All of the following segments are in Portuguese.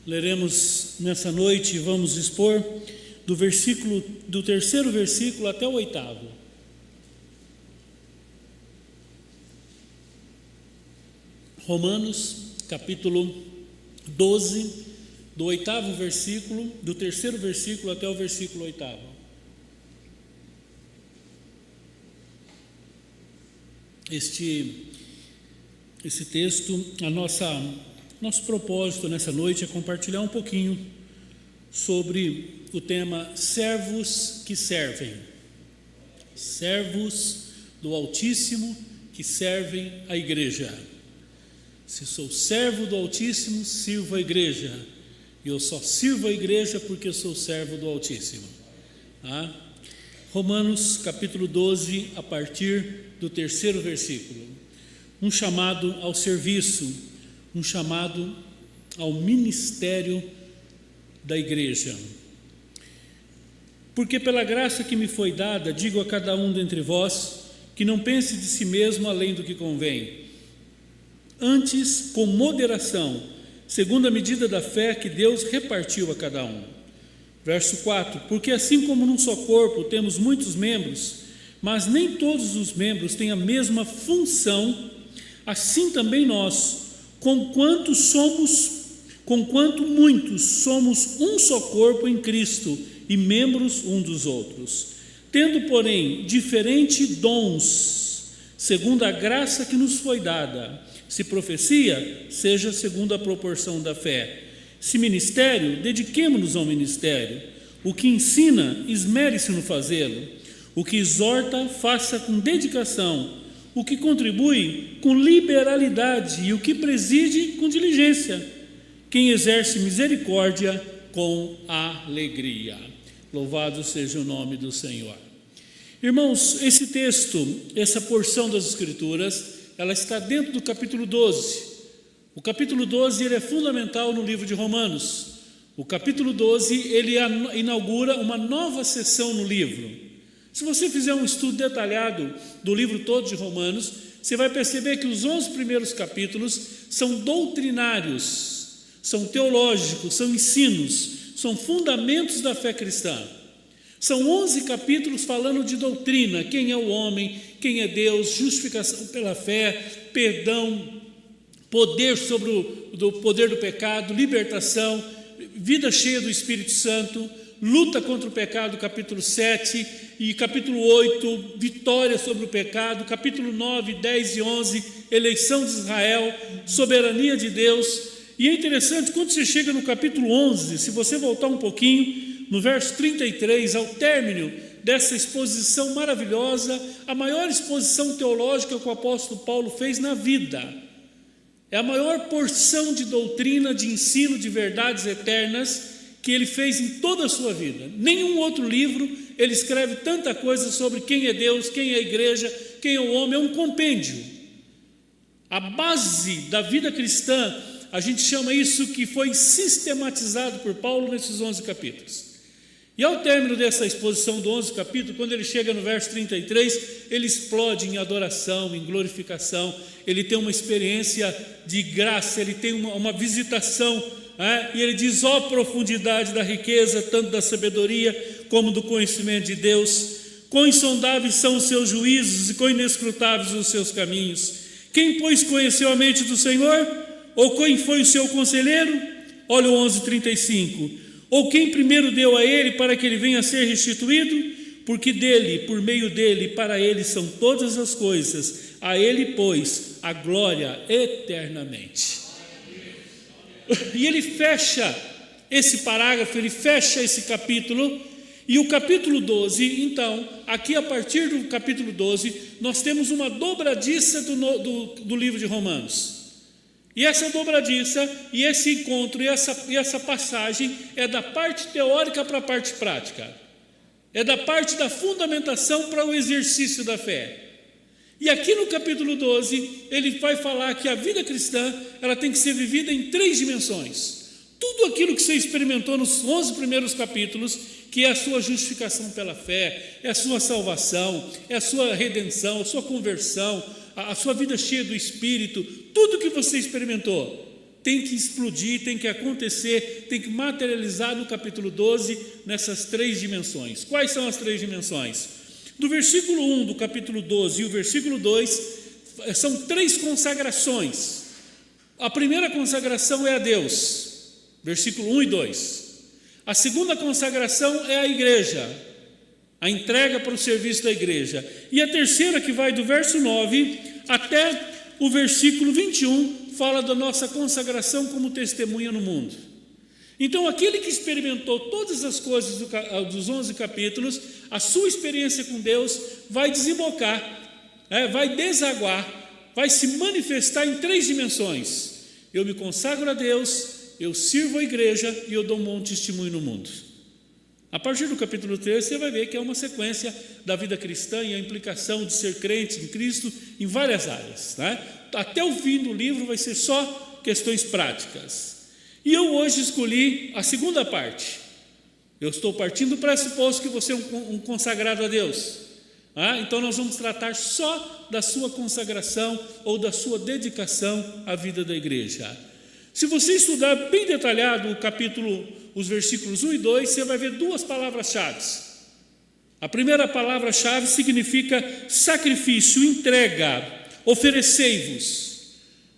Leremos nessa noite e vamos expor do terceiro versículo até o 8º. Romanos, capítulo 12, do 8º versículo, do terceiro versículo até o versículo 8º. Esse texto, nosso propósito nessa noite é compartilhar um pouquinho sobre o tema servos que servem. Servos do Altíssimo que servem a igreja. Se sou servo do Altíssimo, sirvo a igreja. E eu só sirvo a igreja porque sou servo do Altíssimo. Romanos capítulo 12, a partir do terceiro versículo. Um chamado ao serviço, um chamado ao ministério da igreja. Porque pela graça que me foi dada, digo a cada um dentre vós, que não pense de si mesmo além do que convém. Antes, com moderação, segundo a medida da fé que Deus repartiu a cada um. Verso 4, porque assim como num só corpo temos muitos membros, mas nem todos os membros têm a mesma função, assim também nós, conquanto muitos somos um só corpo em Cristo e membros um dos outros, tendo, porém, diferentes dons, segundo a graça que nos foi dada. Se profecia, seja segundo a proporção da fé. Se ministério, dediquemo-nos ao ministério. O que ensina, esmere-se no fazê-lo. O que exorta, faça com dedicação. O que contribui, com liberalidade. E o que preside, com diligência. Quem exerce misericórdia, com alegria. Louvado seja o nome do Senhor. Irmãos, esse texto, essa porção das Escrituras, ela está dentro do capítulo 12. O capítulo 12 ele é fundamental no livro de Romanos. O capítulo 12 ele inaugura uma nova seção no livro. Se você fizer um estudo detalhado do livro todo de Romanos, você vai perceber que os 11 primeiros capítulos são doutrinários, são teológicos, são ensinos, são fundamentos da fé cristã. São 11 capítulos falando de doutrina, quem é o homem, quem é Deus, justificação pela fé, perdão, poder sobre o poder do pecado, libertação, vida cheia do Espírito Santo, luta contra o pecado, capítulo 7, e capítulo 8, vitória sobre o pecado, capítulo 9, 10 e 11, eleição de Israel, soberania de Deus. E é interessante, quando você chega no capítulo 11, se você voltar um pouquinho, no verso 33, ao término dessa exposição maravilhosa, a maior exposição teológica que o apóstolo Paulo fez na vida. É a maior porção de doutrina, de ensino, de verdades eternas que ele fez em toda a sua vida. Nenhum outro livro ele escreve tanta coisa sobre quem é Deus, quem é a igreja, quem é o homem. É um compêndio. A base da vida cristã, a gente chama isso que foi sistematizado por Paulo nesses 11 capítulos. E ao término dessa exposição do 11 capítulo, quando ele chega no verso 33, ele explode em adoração, em glorificação, ele tem uma experiência de graça, ele tem uma visitação, e ele diz, ó profundidade da riqueza, tanto da sabedoria como do conhecimento de Deus, quão insondáveis são os seus juízos e quão inescrutáveis os seus caminhos. Quem, pois, conheceu a mente do Senhor? Ou quem foi o seu conselheiro? Olha o 11:35. Ou quem primeiro deu a ele para que ele venha a ser restituído? Porque dele, por meio dele, para ele são todas as coisas. A ele, pois, a glória eternamente. E ele fecha esse parágrafo, ele fecha esse capítulo. E o capítulo 12, então, aqui a partir do capítulo 12, nós temos uma dobradiça do livro de Romanos. E essa dobradiça, e esse encontro, e essa passagem é da parte teórica para a parte prática. É da parte da fundamentação para o exercício da fé. E aqui no capítulo 12, ele vai falar que a vida cristã, ela tem que ser vivida em 3 dimensões. Tudo aquilo que você experimentou nos 11 primeiros capítulos, que é a sua justificação pela fé, é a sua salvação, é a sua redenção, a sua conversão, a sua vida cheia do Espírito, tudo que você experimentou, tem que explodir, tem que acontecer, tem que materializar no capítulo 12 nessas 3 dimensões. Quais são as 3 dimensões? Do versículo 1 do capítulo 12 e o versículo 2 são 3 consagrações. A primeira consagração é a Deus, versículo 1 e 2. A segunda consagração é a igreja, a entrega para o serviço da igreja. E a terceira, que vai do verso 9 até o versículo 21, fala da nossa consagração como testemunha no mundo. Então, aquele que experimentou todas as coisas dos 11 capítulos, a sua experiência com Deus vai desembocar, vai desaguar, vai se manifestar em 3 dimensões. Eu me consagro a Deus, eu sirvo a igreja e eu dou um bom testemunho no mundo. A partir do capítulo 3, você vai ver que é uma sequência da vida cristã e a implicação de ser crente em Cristo em várias áreas, né? Até o fim do livro vai ser só questões práticas. E eu hoje escolhi a segunda parte. Eu estou partindo do pressuposto que você é um consagrado a Deus. Então nós vamos tratar só da sua consagração ou da sua dedicação à vida da igreja. Se você estudar bem detalhado o capítulo, os versículos 1 e 2, você vai ver 2 palavras-chave. A primeira palavra-chave significa sacrifício, entrega, oferecei-vos.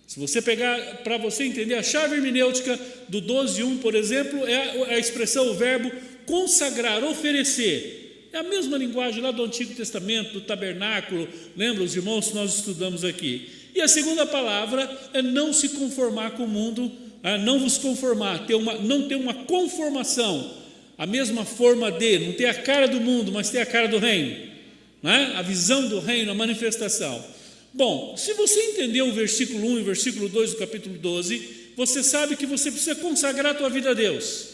Se você pegar, para você entender, a chave hermenêutica do 12:1, por exemplo, é a expressão, o verbo consagrar, oferecer. É a mesma linguagem lá do Antigo Testamento, do tabernáculo, lembra os irmãos que nós estudamos aqui. E a segunda palavra é não se conformar com o mundo, não vos conformar, não ter uma conformação, a mesma forma não ter a cara do mundo, mas ter a cara do reino, né? A visão do reino, a manifestação. Bom, se você entendeu o versículo 1 e o versículo 2 do capítulo 12, você sabe que você precisa consagrar a tua vida a Deus,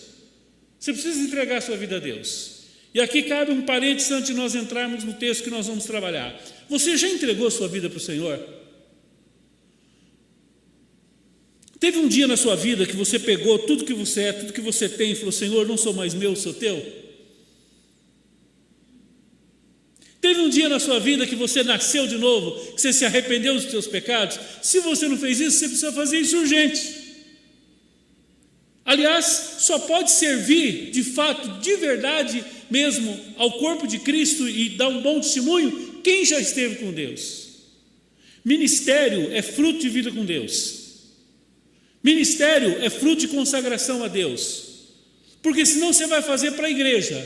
você precisa entregar a sua vida a Deus. E aqui cabe um parênteses antes de nós entrarmos no texto que nós vamos trabalhar. Você já entregou a sua vida para o Senhor? Teve um dia na sua vida que você pegou tudo que você é, tudo que você tem e falou: Senhor, não sou mais meu, sou teu? Teve um dia na sua vida que você nasceu de novo, que você se arrependeu dos seus pecados? Se você não fez isso, você precisa fazer isso urgente. Aliás, só pode servir de fato, de verdade mesmo, ao corpo de Cristo e dar um bom testemunho quem já esteve com Deus. Ministério é fruto de vida com Deus. Ministério é fruto de consagração a Deus, porque senão você vai fazer para a igreja,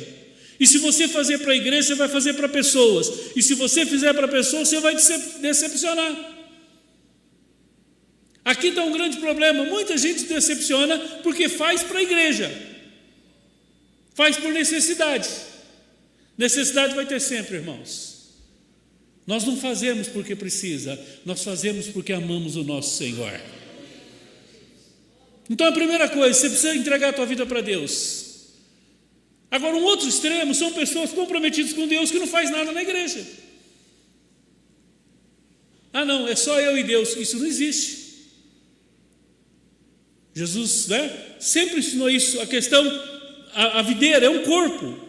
e se você fazer para a igreja, você vai fazer para pessoas, e se você fizer para pessoas, você vai decepcionar. Aqui está um grande problema, muita gente se decepciona porque faz para a igreja, faz por necessidade. Necessidade vai ter sempre, irmãos. Nós não fazemos porque precisa, nós fazemos porque amamos o nosso Senhor. Então a primeira coisa, você precisa entregar a tua vida para Deus. Agora, um outro extremo são pessoas comprometidas com Deus que não faz nada na igreja. Não, é só eu e Deus. Isso não existe. Jesus, sempre ensinou isso. A questão, a videira é um corpo.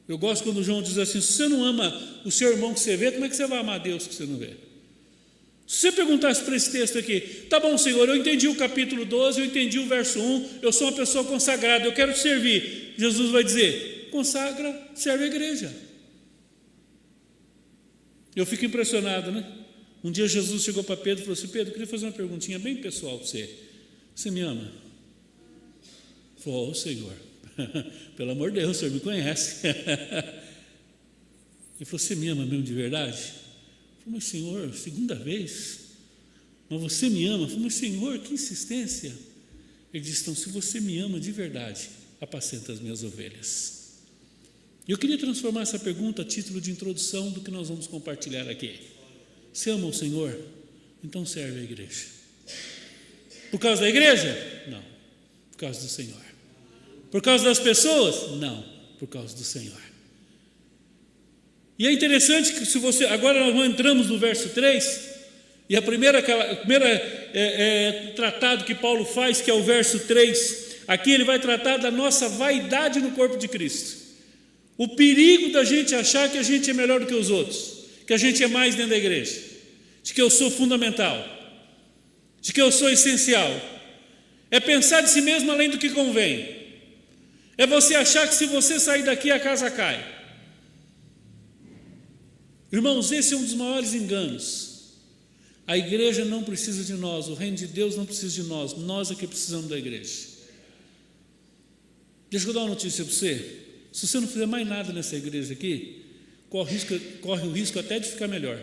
Eu gosto quando João diz assim: se você não ama o seu irmão que você vê, como é que você vai amar Deus que você não vê? Se você perguntasse para esse texto aqui: tá bom, Senhor, eu entendi o capítulo 12, eu entendi o verso 1, eu sou uma pessoa consagrada, eu quero te servir. Jesus vai dizer: consagra, serve a igreja. Eu fico impressionado, né? Um dia Jesus chegou para Pedro e falou assim: Pedro, eu queria fazer uma perguntinha bem pessoal para você. Você me ama? Ele falou: Senhor, pelo amor de Deus, o Senhor me conhece. Ele falou: você me ama mesmo de verdade? Eu falei: mas Senhor, segunda vez, mas você me ama? Eu falei: mas Senhor, que insistência. Ele disse: então, se você me ama de verdade, apacenta as minhas ovelhas. Eu queria transformar essa pergunta a título de introdução do que nós vamos compartilhar aqui. Você ama o Senhor? Então serve a igreja. Por causa da igreja? Não, por causa do Senhor. Por causa das pessoas? Não, por causa do Senhor. E é interessante que se você, agora nós entramos no verso 3, e a primeira tratado que Paulo faz, que é o verso 3, aqui ele vai tratar da nossa vaidade no corpo de Cristo. O perigo da gente achar que a gente é melhor do que os outros, que a gente é mais dentro da igreja, de que eu sou fundamental. de que eu sou essencial. É pensar de si mesmo além do que convém. É você achar que se você sair daqui a casa cai. Irmãos, esse é um dos maiores enganos. A igreja não precisa de nós, o reino de Deus não precisa de nós é que precisamos da igreja. Deixa eu dar uma notícia para você. Se você não fizer mais nada nessa igreja aqui, corre o risco até de ficar melhor.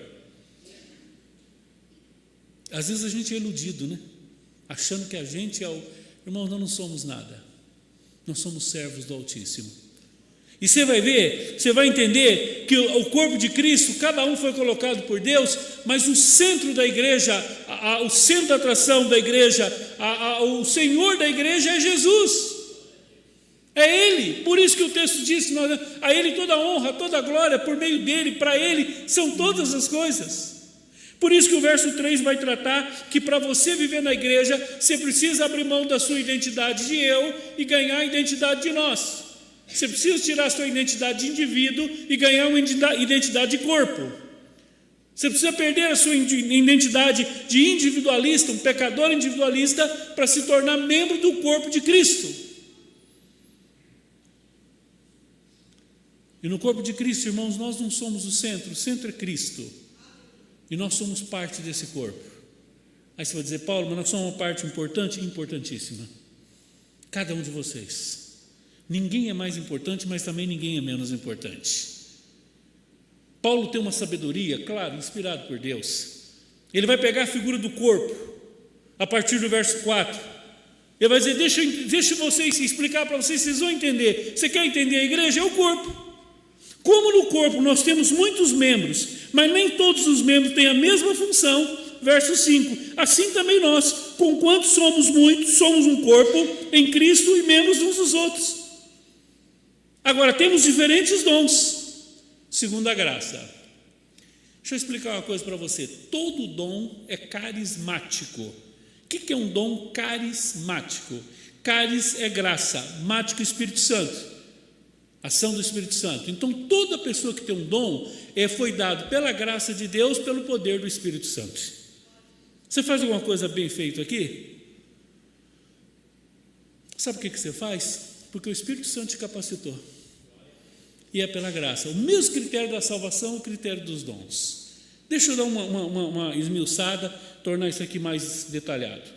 Às vezes a gente é iludido, né? Achando que a gente é o... Irmão, nós não somos nada. Nós somos servos do Altíssimo. E você vai ver, você vai entender que o corpo de Cristo, cada um foi colocado por Deus, mas o centro da igreja, o centro da atração da igreja, o Senhor da igreja é Jesus. É Ele. Por isso que o texto diz, a Ele toda a honra, toda a glória, por meio dEle, para Ele, são todas as coisas. Por isso que o verso 3 vai tratar que para você viver na igreja, você precisa abrir mão da sua identidade de eu e ganhar a identidade de nós. Você precisa tirar a sua identidade de indivíduo e ganhar uma identidade de corpo. Você precisa perder a sua identidade de individualista, um pecador individualista, para se tornar membro do corpo de Cristo. E no corpo de Cristo, irmãos, nós não somos o centro é Cristo. E nós somos parte desse corpo. Aí você vai dizer, Paulo, mas nós somos uma parte importante? Importantíssima. Cada um de vocês. Ninguém é mais importante, mas também ninguém é menos importante. Paulo tem uma sabedoria, claro, inspirado por Deus. Ele vai pegar a figura do corpo, a partir do verso 4. Ele vai dizer, deixa vocês explicar para vocês, vocês vão entender. Você quer entender a igreja? É o corpo. Como no corpo nós temos muitos membros, mas nem todos os membros têm a mesma função, verso 5, assim também nós, conquanto somos muitos, somos um corpo em Cristo e membros uns dos outros. Agora, temos diferentes dons, segundo a graça. Deixa eu explicar uma coisa para você. Todo dom é carismático. O que é um dom carismático? Caris é graça, mático Espírito Santo. Ação do Espírito Santo. Então, toda pessoa que tem um dom foi dado pela graça de Deus, pelo poder do Espírito Santo. Você faz alguma coisa bem feita aqui? Sabe o que você faz? Porque o Espírito Santo te capacitou. E é pela graça. O mesmo critério da salvação é o critério dos dons. Deixa eu dar uma esmiuçada, tornar isso aqui mais detalhado.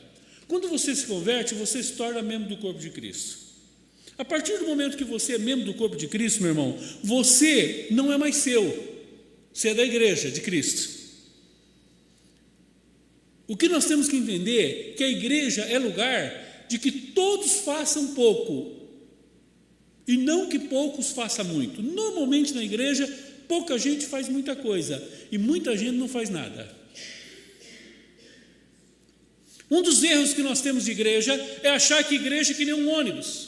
Quando você se converte, você se torna membro do corpo de Cristo. A partir do momento que você é membro do corpo de Cristo, meu irmão, você não é mais seu, você é da igreja de Cristo. O que nós temos que entender é que a igreja é lugar de que todos façam pouco, e não que poucos façam muito. Normalmente na igreja, pouca gente faz muita coisa, e muita gente não faz nada. Um dos erros que nós temos de igreja é achar que igreja é que nem um ônibus.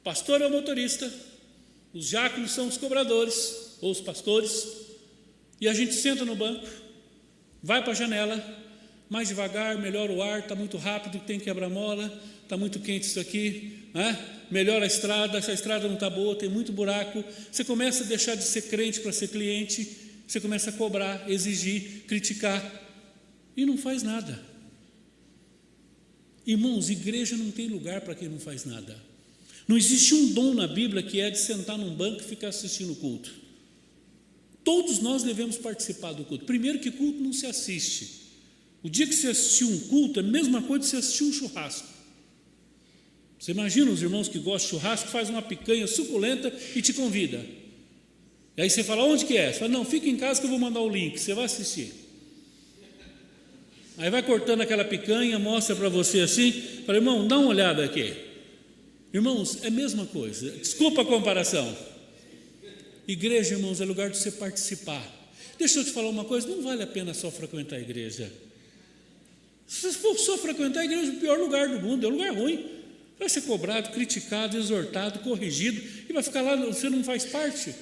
O pastor é o motorista, os diáconos são os cobradores, ou os pastores, e a gente senta no banco, vai para a janela, mais devagar, melhora o ar, está muito rápido, tem quebra-mola, está muito quente isso aqui, né? Melhora a estrada, essa estrada não está boa, tem muito buraco. Você começa a deixar de ser crente para ser cliente, você começa a cobrar, exigir, criticar, e não faz nada. Irmãos, igreja não tem lugar para quem não faz nada. Não existe um dom na Bíblia que é de sentar num banco e ficar assistindo o culto. Todos nós devemos participar do culto. Primeiro que culto não se assiste. O dia que você assistir um culto é a mesma coisa que você assistir um churrasco. Você imagina os irmãos que gostam de churrasco, faz uma picanha suculenta e te convida. E aí você fala, onde que é? Você fala, não, fica em casa que eu vou mandar o link, você vai assistir. Aí vai cortando aquela picanha, mostra para você assim, fala, irmão, dá uma olhada aqui. Irmãos, é a mesma coisa, desculpa a comparação. Igreja, irmãos, é lugar de você participar. Deixa eu te falar uma coisa, não vale a pena só frequentar a igreja. Se você for só frequentar a igreja, é o pior lugar do mundo, é um lugar ruim. Vai ser cobrado, criticado, exortado, corrigido, e vai ficar lá, você não faz parte.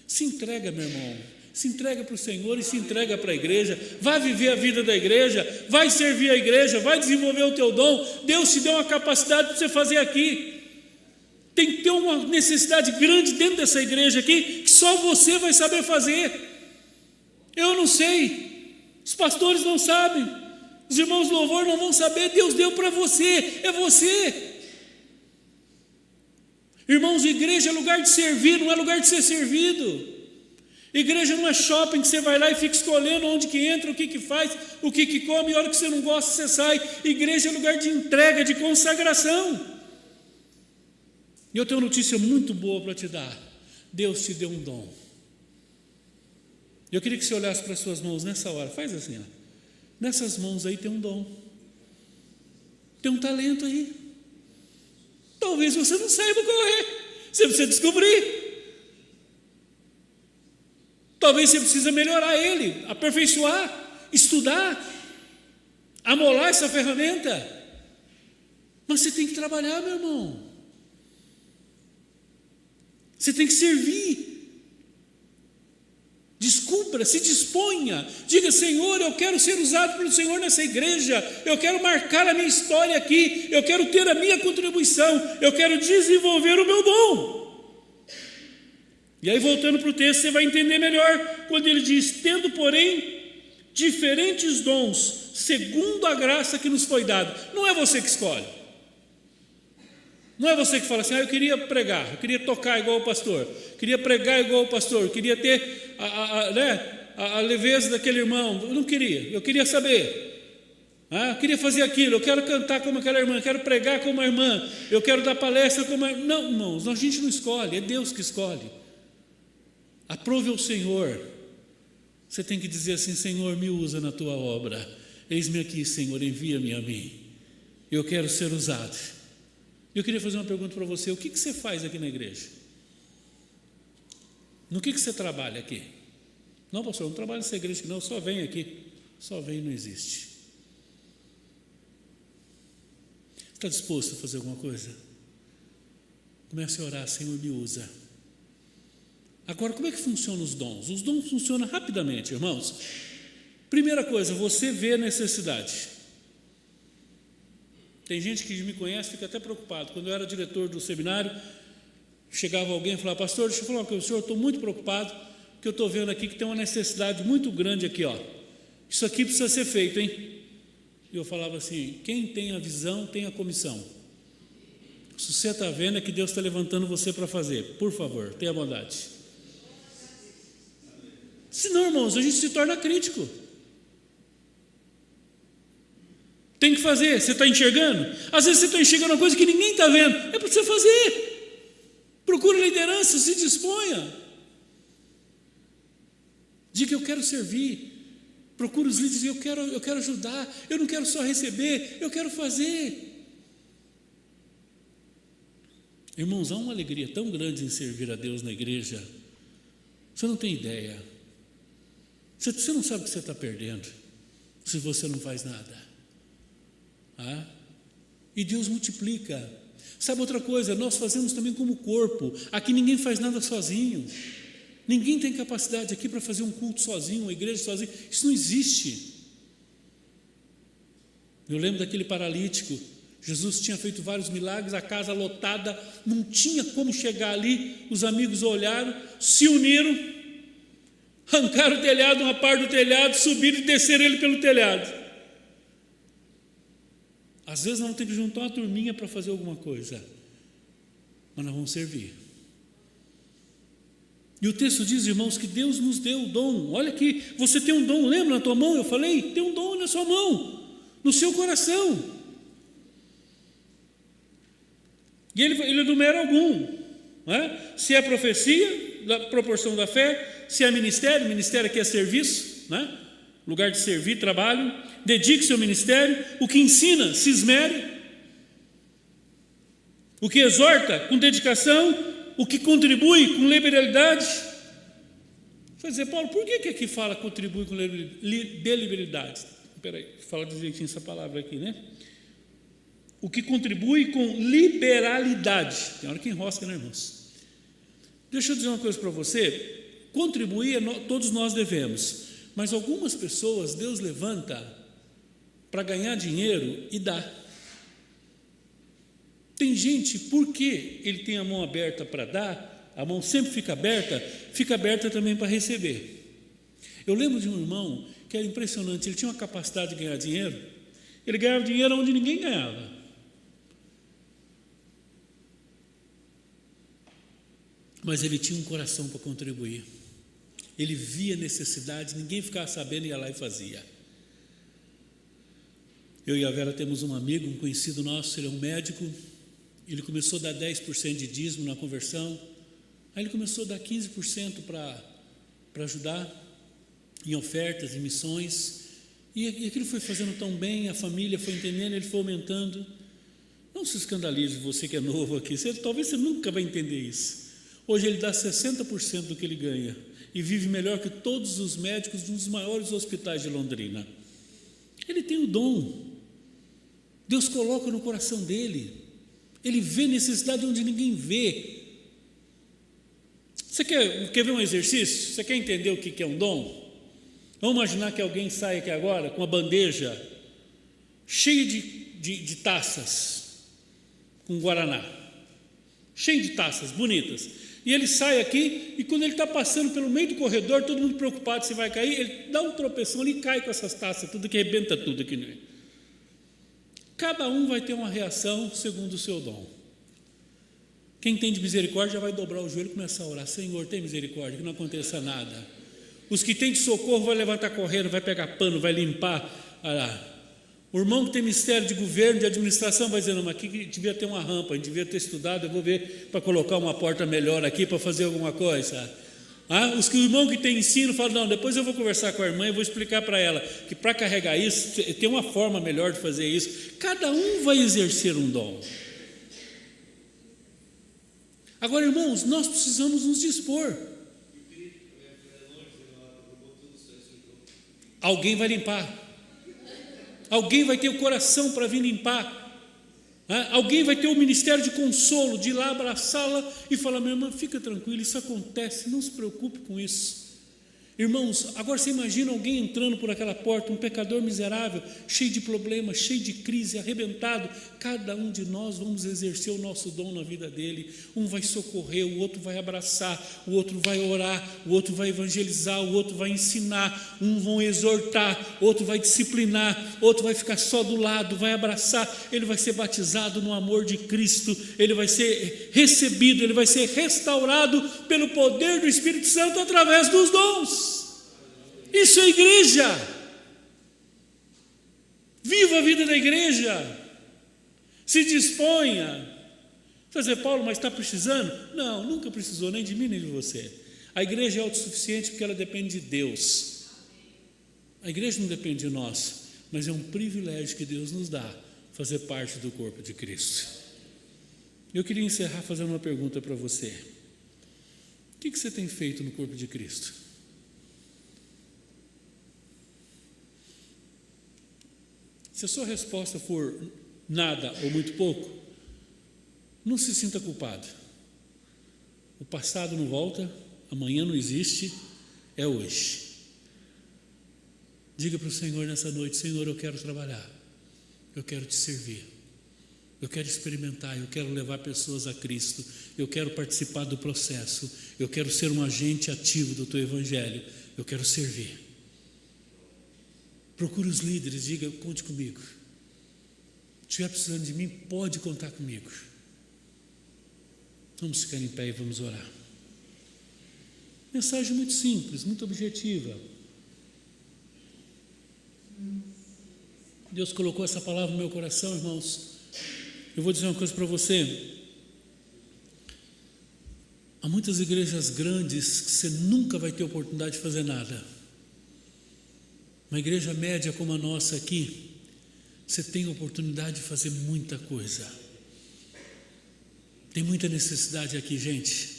Se entrega, meu irmão, se entrega para o Senhor e se entrega para a igreja, vai viver a vida da igreja, vai servir a igreja, vai desenvolver o teu dom. Deus te deu uma capacidade para você fazer aqui. Tem que ter uma necessidade grande dentro dessa igreja aqui, que só você vai saber fazer. Eu não sei, os pastores não sabem, Os irmãos do louvor não vão saber, Deus deu para você, é você. Irmãos, igreja é lugar de servir, não é lugar de ser servido. Igreja não é shopping que você vai lá e fica escolhendo onde que entra, o que faz, o que come, e a hora que você não gosta você sai. Igreja é lugar de entrega, de consagração. E eu tenho uma notícia muito boa para te dar. Deus te deu um dom. Eu queria que você olhasse para as suas mãos nessa hora. Faz assim, ó. Nessas mãos aí tem um dom. Tem um talento aí. Talvez você não saiba qual é. Você precisa descobrir. Talvez você precisa melhorar ele, aperfeiçoar, estudar, amolar essa ferramenta. Mas você tem que trabalhar, meu irmão. Você tem que servir. Descubra, se disponha. Diga: Senhor, eu quero ser usado pelo Senhor nessa igreja. Eu quero marcar a minha história aqui. Eu quero ter a minha contribuição. Eu quero desenvolver o meu dom. E aí, voltando para o texto, você vai entender melhor quando ele diz: tendo, porém, diferentes dons, segundo a graça que nos foi dada. Não é você que escolhe. Não é você que fala assim: eu queria pregar, eu queria tocar igual o pastor, queria pregar igual o pastor, queria ter a leveza daquele irmão. Eu não queria, eu queria saber. Eu queria fazer aquilo, eu quero cantar como aquela irmã, eu quero pregar como a irmã, eu quero dar palestra como a irmã. Não, irmãos, a gente não escolhe, é Deus que escolhe. Aprove ao Senhor. Você tem que dizer assim: Senhor, me usa na tua obra. Eis-me aqui, Senhor, envia-me a mim. Eu quero ser usado. Eu queria fazer uma pergunta para você: o que você faz aqui na igreja? No que você trabalha aqui? Não, pastor, eu não trabalho nessa igreja, não, só vem aqui. Só vem, não existe. Está disposto a fazer alguma coisa? Comece a orar: Senhor, me usa. Agora, como é que funcionam os dons? Os dons funcionam rapidamente, irmãos. Primeira coisa, você vê a necessidade. Tem gente que me conhece, fica até preocupado. Quando eu era diretor do seminário, chegava alguém e falava: pastor, deixa eu falar uma coisa, senhor, eu estou muito preocupado, porque eu estou vendo aqui que tem uma necessidade muito grande aqui, ó. Isso aqui precisa ser feito, hein? E eu falava assim: quem tem a visão, tem a comissão. Se você está vendo, é que Deus está levantando você para fazer. Por favor, tenha bondade. Senão, irmãos, a gente se torna crítico. Tem que fazer. Você está enxergando? Às vezes você está enxergando uma coisa que ninguém está vendo. É para você fazer. Procure liderança, se disponha. Diga: eu quero servir. Procure os líderes: eu quero ajudar. Eu não quero só receber, eu quero fazer. Irmãos, há uma alegria tão grande em servir a Deus na igreja. Você não tem ideia. Você não sabe o que você está perdendo se você não faz nada. E Deus multiplica. Sabe outra coisa? Nós fazemos também como corpo. Aqui ninguém faz nada sozinho. Ninguém tem capacidade aqui para fazer um culto sozinho, uma igreja sozinho. Isso não existe. Eu lembro daquele paralítico. Jesus tinha feito vários milagres, a casa lotada, não tinha como chegar ali. Os amigos olharam, se uniram, arrancaram o telhado, uma parte do telhado, subiram e desceram ele pelo telhado. Às vezes nós vamos ter que juntar uma turminha para fazer alguma coisa, mas nós vamos servir. E o texto diz, irmãos, que Deus nos deu o dom. Olha aqui, você tem um dom, lembra na tua mão? Eu falei, tem um dom na sua mão, no seu coração. E ele enumera algum, né? Se é profecia, da proporção da fé. Se é ministério, ministério aqui é serviço, né? Lugar de servir, trabalho. Dedique-se ao ministério. O que ensina, se esmere. O que exorta, com dedicação. O que contribui, com liberalidade. Você vai dizer: Paulo, por que aqui fala contribui com liberalidade? Espera aí, fala direitinho essa palavra aqui, né? O que contribui com liberalidade. Tem hora que enrosca, né, irmãos? Deixa eu dizer uma coisa para você. Contribuir, todos nós devemos. Mas algumas pessoas Deus levanta para ganhar dinheiro e dá. Tem gente, porque ele tem a mão aberta para dar, a mão sempre fica aberta também para receber. Eu lembro de um irmão que era impressionante. Ele tinha uma capacidade de ganhar dinheiro. Ele ganhava dinheiro onde ninguém ganhava. Mas ele tinha um coração para contribuir. Ele via necessidade, ninguém ficava sabendo, ia lá e fazia. Eu e a Vera temos um amigo, um conhecido nosso, ele é um médico. Ele começou a dar 10% de dízimo na conversão. Aí ele começou a dar 15% para ajudar em ofertas, em missões. E aquilo foi fazendo tão bem, a família foi entendendo, ele foi aumentando. Não se escandalize, você que é novo aqui, talvez você nunca vai entender isso. Hoje ele dá 60% do que ele ganha e vive melhor que todos os médicos de um dos maiores hospitais de Londrina. Ele tem o dom. Deus coloca no coração dele. Ele vê necessidade onde ninguém vê. Você quer ver um exercício? Você quer entender o que é um dom? Vamos imaginar que alguém sai aqui agora com uma bandeja cheia de taças com guaraná, cheia de taças bonitas, e ele sai aqui, e quando ele está passando pelo meio do corredor, todo mundo preocupado se vai cair, ele dá um tropeção ali e cai com essas taças, tudo que arrebenta tudo aqui nele. Cada um vai ter uma reação segundo o seu dom. Quem tem de misericórdia já vai dobrar o joelho e começar a orar: Senhor, tem misericórdia, que não aconteça nada. Os que têm de socorro vai levantar correndo, vai pegar pano, vai limpar. O irmão que tem ministério de governo, de administração, vai dizer: não, mas aqui devia ter uma rampa, a gente devia ter estudado, eu vou ver para colocar uma porta melhor aqui, para fazer alguma coisa. O irmão que tem ensino fala: não, depois eu vou conversar com a irmã e vou explicar para ela que para carregar isso, tem uma forma melhor de fazer isso. Cada um vai exercer um dom. Agora, irmãos, nós precisamos nos dispor. Alguém vai limpar. Alguém vai ter o coração para vir limpar. Alguém vai ter o ministério de consolo, de ir lá abraçá-la e falar: minha irmã, fica tranquila, isso acontece, não se preocupe com isso. Irmãos, agora você imagina alguém entrando por aquela porta, um pecador miserável, cheio de problemas, cheio de crise, arrebentado. Cada um de nós vamos exercer o nosso dom na vida dele. Um vai socorrer, o outro vai abraçar, o outro vai orar, o outro vai evangelizar, o outro vai ensinar, um vai exortar, outro vai disciplinar, outro vai ficar só do lado, vai abraçar. Ele vai ser batizado no amor de Cristo, ele vai ser recebido, ele vai ser restaurado pelo poder do Espírito Santo através dos dons. Isso é igreja. Viva a vida da igreja. Se disponha. Você vai dizer: Paulo, mas está precisando? Não, nunca precisou, nem de mim nem de você. A igreja é autossuficiente porque ela depende de Deus. A igreja não depende de nós, mas é um privilégio que Deus nos dá fazer parte do corpo de Cristo. Eu queria encerrar fazendo uma pergunta para você. O que você tem feito no corpo de Cristo? Se a sua resposta for nada ou muito pouco, não se sinta culpado. O passado não volta, amanhã não existe, é hoje. Diga para o Senhor nessa noite: Senhor, eu quero trabalhar, eu quero te servir, eu quero experimentar, eu quero levar pessoas a Cristo, eu quero participar do processo, eu quero ser um agente ativo do teu evangelho, eu quero servir. Procure os líderes, diga: conte comigo. Se estiver precisando de mim, pode contar comigo. Vamos ficar em pé e vamos orar. Mensagem muito simples, muito objetiva. Deus colocou essa palavra no meu coração, irmãos. Eu vou dizer uma coisa para você. Há muitas igrejas grandes que você nunca vai ter oportunidade de fazer nada. Uma igreja média como a nossa aqui, você tem a oportunidade de fazer muita coisa. Tem muita necessidade aqui, gente.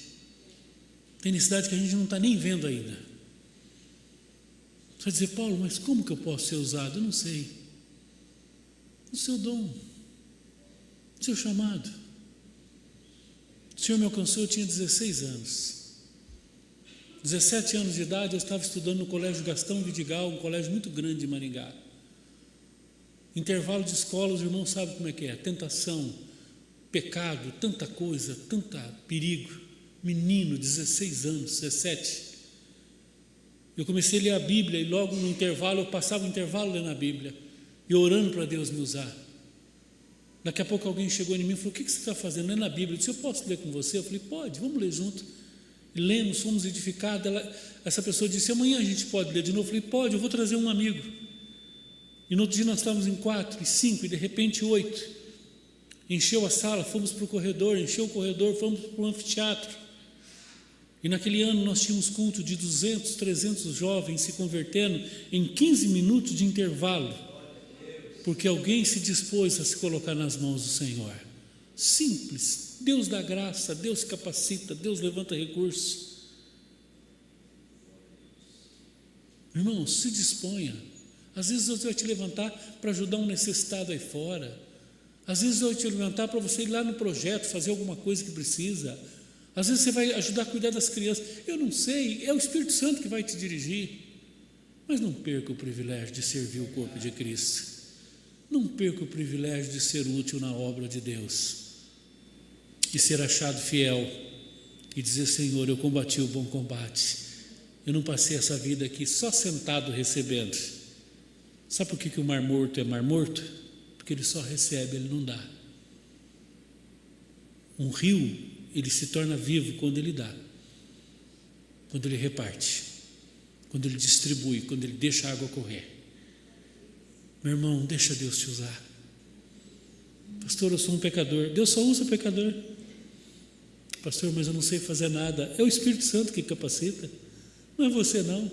Tem necessidade que a gente não está nem vendo ainda. Você vai dizer: Paulo, mas como que eu posso ser usado? Eu não sei. O seu dom, o seu chamado. O Senhor me alcançou, eu tinha 16 anos. 17 anos de idade, eu estava estudando no Colégio Gastão Vidigal, um colégio muito grande de Maringá. Intervalo de escola, os irmãos sabem como é que é: tentação, pecado, tanta coisa, tanta perigo. Menino, 16 anos, 17. Eu comecei a ler a Bíblia e logo no intervalo, eu passava o intervalo lendo a Bíblia. e orando para Deus me usar. Daqui a pouco alguém chegou em mim e falou: o que você está fazendo? Lendo a Bíblia. Eu disse: eu posso ler com você? Eu falei: pode, vamos ler junto. E lemos, fomos edificados. Essa pessoa disse: amanhã a gente pode ler de novo. Eu falei: pode, eu vou trazer um amigo. E no outro dia nós estávamos em 4 e 5 e de repente 8. Encheu a sala, fomos para o corredor, encheu o corredor, fomos para o anfiteatro. E naquele ano nós tínhamos culto de 200, 300 jovens se convertendo em 15 minutos de intervalo, porque alguém se dispôs a se colocar nas mãos do Senhor. Simples. Deus dá graça, Deus capacita, Deus levanta recursos. Irmãos, se disponha. Às vezes Deus vai te levantar para ajudar um necessitado aí fora. Às vezes Deus vai te levantar para você ir lá no projeto, fazer alguma coisa que precisa. Às vezes você vai ajudar a cuidar das crianças. Eu não sei, é o Espírito Santo que vai te dirigir. Mas não perca o privilégio de servir o corpo de Cristo. Não perca o privilégio de ser útil na obra de Deus. E ser achado fiel. E dizer: Senhor, eu combati o bom combate. Eu não passei essa vida aqui só sentado recebendo. Sabe por que o mar morto é mar morto? Porque ele só recebe, ele não dá. Um rio, ele se torna vivo quando ele dá, quando ele reparte, quando ele distribui, quando ele deixa a água correr. Meu irmão, deixa Deus te usar. Pastor, eu sou um pecador. Deus só usa pecador. Pastor, mas eu não sei fazer nada. É o Espírito Santo que capacita, não é você não.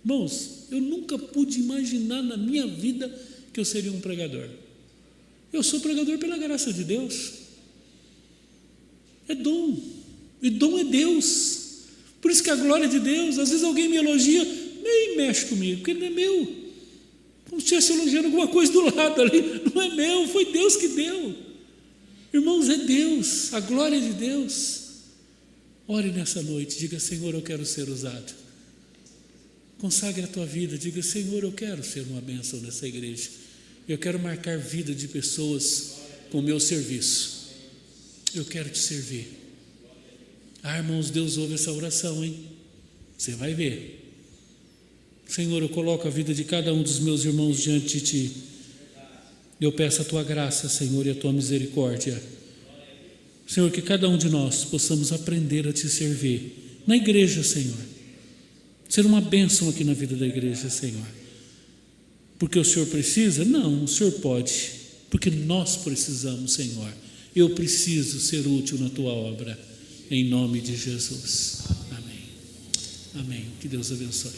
Irmãos, eu nunca pude imaginar na minha vida que eu seria um pregador. Eu sou pregador pela graça de Deus. É dom. E dom é Deus. Por isso que a glória de Deus, às vezes alguém me elogia, nem mexe comigo, porque não é meu. Como se estivesse elogiando alguma coisa do lado ali. Não é meu, foi Deus que deu. Irmãos, é Deus, a glória de Deus. Ore nessa noite, diga: Senhor, eu quero ser usado. Consagre a tua vida, diga: Senhor, eu quero ser uma bênção nessa igreja. Eu quero marcar vida de pessoas com o meu serviço. Eu quero te servir. Irmãos, Deus ouve essa oração, hein? Você vai ver. Senhor, eu coloco a vida de cada um dos meus irmãos diante de Ti. Eu peço a Tua graça, Senhor, e a Tua misericórdia. Senhor, que cada um de nós possamos aprender a Te servir na igreja, Senhor. Ser uma bênção aqui na vida da igreja, Senhor. Porque o Senhor precisa? Não, o Senhor pode. Porque nós precisamos, Senhor. Eu preciso ser útil na Tua obra. Em nome de Jesus. Amém. Amém. Que Deus abençoe.